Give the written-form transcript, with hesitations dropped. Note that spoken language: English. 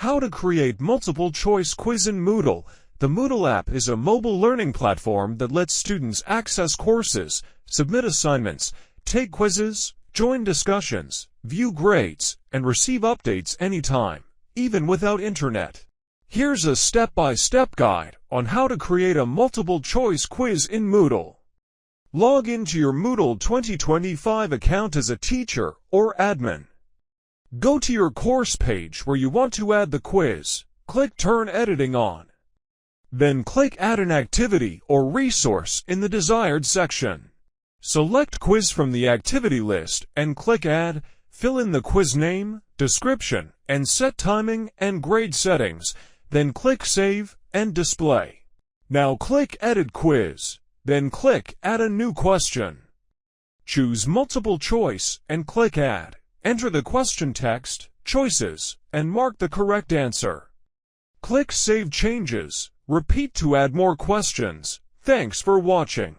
How to create multiple choice quiz in Moodle. The Moodle app is a mobile learning platform that lets students access courses, submit assignments, take quizzes, join discussions, view grades, and receive updates anytime, even without internet. Here's a step-by-step guide on how to create a multiple choice quiz in Moodle. Log into your Moodle-2025 account as a teacher or admin. Go to your course page where you want to add the quiz. Click Turn Editing on. Then click Add an activity or resource in the desired section. Select Quiz from the activity list and click Add. Fill in the quiz name, description, and set timing and grade settings. Then click Save and Display. Now click Edit Quiz. Then click Add a new question. Choose Multiple Choice and click Add. Enter the question text, choices, and mark the correct answer. Click Save Changes. Repeat to add more questions. Thanks for watching.